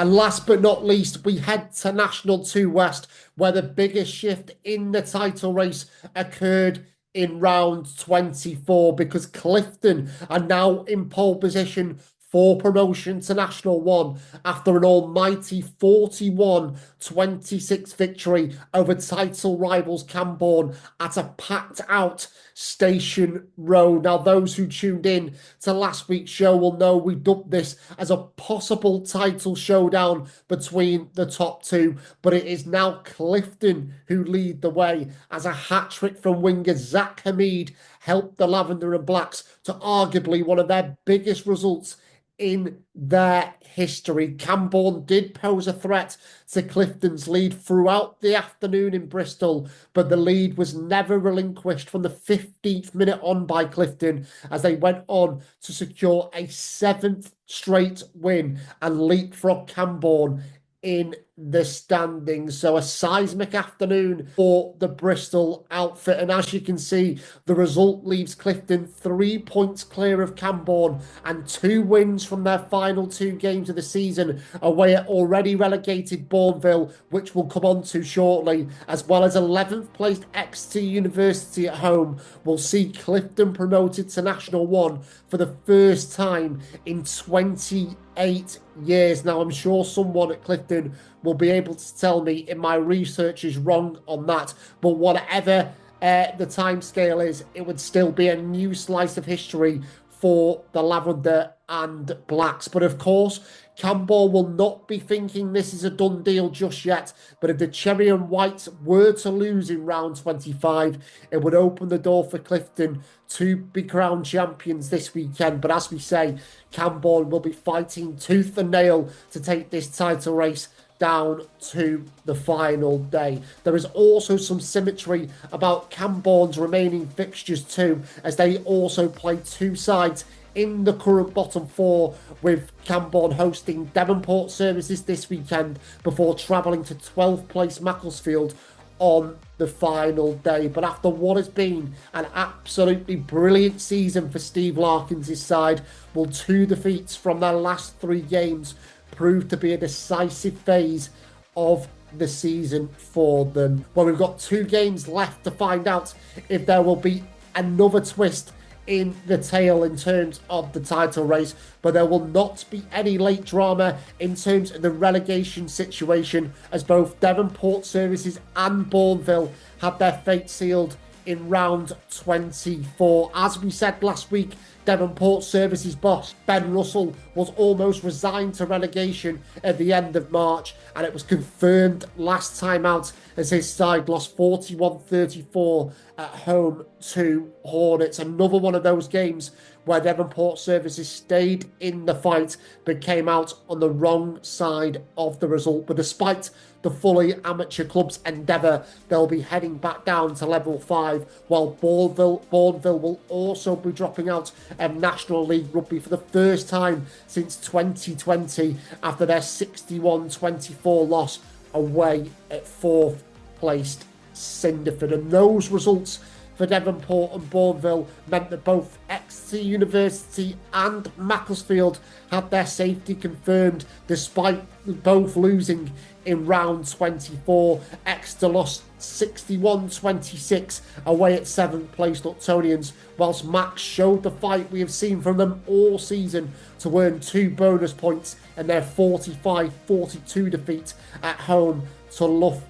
And last but not least, we head to National 2 West, where the biggest shift in the title race occurred in round 24, because Clifton are now in pole position for promotion to National 1 after an almighty 41-26 victory over title rivals Camborne at a packed out Station Road. Now, those who tuned in to last week's show will know we dubbed this as a possible title showdown between the top two, but it is now Clifton who lead the way, as a hat-trick from winger Zach Hamid helped the Lavender and Blacks to arguably one of their biggest results in their history. Camborne did pose a threat to Clifton's lead throughout the afternoon in Bristol, but the lead was never relinquished from the 15th minute on by Clifton, as they went on to secure a 7th straight win and leapfrog Camborne in the standings. So a seismic afternoon for the Bristol outfit. And as you can see, the result leaves Clifton 3 points clear of Camborne and 2 wins from their final 2 games of the season away at already relegated Bourneville, which we'll come on to shortly, as well as 11th placed Exeter University at home, will see Clifton promoted to National 1 for the first time in 28 years. Now, I'm sure someone at Clifton will be able to tell me if my research is wrong on that, but whatever the timescale is, it would still be a new slice of history for the Lavender and Blacks. But of course, Camborne will not be thinking this is a done deal just yet, but if the Cherry and Whites were to lose in round 25, it would open the door for Clifton to be crowned champions this weekend. But as we say, Camborne will be fighting tooth and nail to take this title race down to the final day. There is also some symmetry about Camborne's remaining fixtures too, as they also play 2 sides in the current bottom 4, with Camborne hosting Devonport Services this weekend before travelling to 12th place Macclesfield on the final day. But after what has been an absolutely brilliant season for Steve Larkins' side, will 2 defeats from their last 3 games prove to be a decisive phase of the season for them? Well, we've got 2 games left to find out if there will be another twist in the tale in terms of the title race, but there will not be any late drama in terms of the relegation situation, as both Devonport Services and Bourneville had their fate sealed in round 24. As we said last week, Devonport Services boss Ben Russell was almost resigned to relegation at the end of March, and it was confirmed last time out as his side lost 41-34 at home to Hornets. Another one of those games where Devonport Services stayed in the fight but came out on the wrong side of the result. But despite the fully amateur club's endeavour, they'll be heading back down to level 5, while Bourneville will also be dropping out of National League Rugby for the first time since 2020 after their 61-24 loss away at 4th placed Cinderford. And those results for Devonport and Bourneville meant that both Exeter University and Macclesfield had their safety confirmed, despite both losing in round 24. Exeter lost 61-26 away at 7th placed Uptonians, whilst Max showed the fight we have seen from them all season to earn 2 bonus points in their 45-42 defeat at home to Loughborough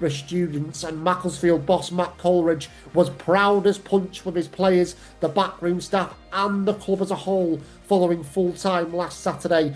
Students. And Macclesfield boss Matt Coleridge was proud as punch with his players, the backroom staff and the club as a whole following full time last Saturday,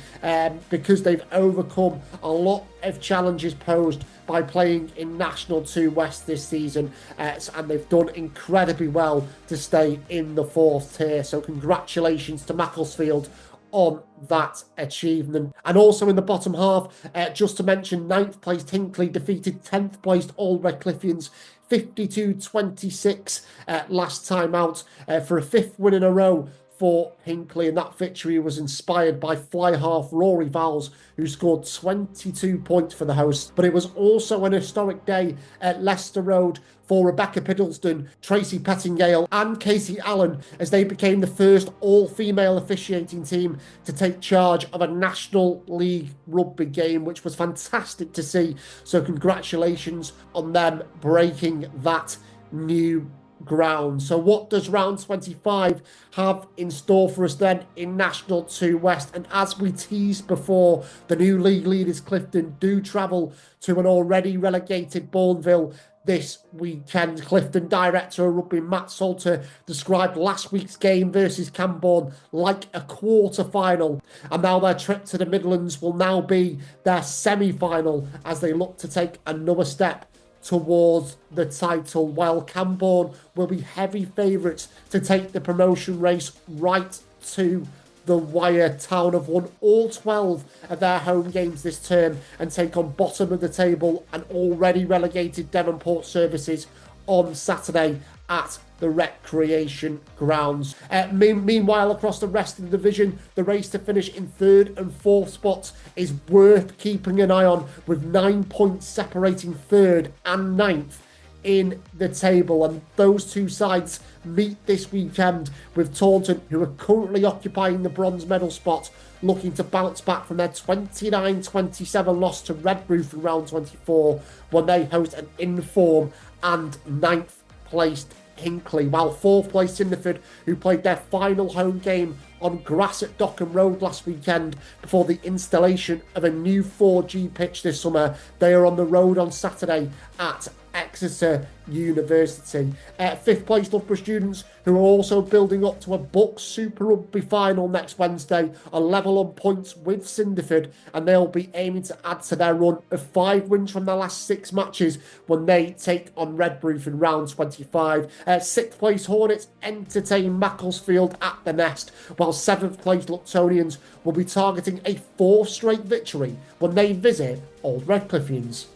because they've overcome a lot of challenges posed by playing in National 2 West this season, and they've done incredibly well to stay in the 4th tier. So congratulations to Macclesfield on that achievement. And also in the bottom half, just to mention, 9th placed Hinckley defeated 10th placed Old Redcliffians 52-26 last time out for a 5th win in a row for Hinckley, and that victory was inspired by fly half Rory Vowles, who scored 22 points for the hosts. But it was also an historic day at Leicester Road for Rebecca Piddleston, Tracy Pettingale and Casey Allen, as they became the first all-female officiating team to take charge of a National League Rugby game, which was fantastic to see. So congratulations on them breaking that new ground. So what does round 25 have in store for us then in National 2 West? And as we teased before, the new league leaders Clifton do travel to an already relegated Bourneville this weekend. Clifton director of rugby Matt Salter described last week's game versus Camborne like a quarter-final, and now their trip to the Midlands will now be their semi-final as they look to take another step towards the title, while Camborne will be heavy favourites to take the promotion race right to the wire. Town have won all 12 of their home games this term and take on bottom of the table and already relegated Devonport Services on Saturday at the recreation grounds. Meanwhile, across the rest of the division, the race to finish in third and fourth spots is worth keeping an eye on, with 9 points separating third and ninth in the table. And those two sides meet this weekend, with Taunton, who are currently occupying the bronze medal spot, looking to bounce back from their 29-27 loss to Redruth in round 24 when they host an in-form and ninth placed Hinckley, while fourth place Cinderford, who played their final home game on grass at Dockham Road last weekend before the installation of a new 4G pitch this summer, they are on the road on Saturday at Exeter University. Fifth place Loughborough Students, who are also building up to a Bucks Super Rugby final next Wednesday, are level on points with Cinderford, and they'll be aiming to add to their run of 5 wins from their last 6 matches when they take on Redruth in round 25. Sixth place Hornets entertain Macclesfield at the Nest, while seventh place Luctonians will be targeting a 4th straight victory when they visit Old Redcliffians.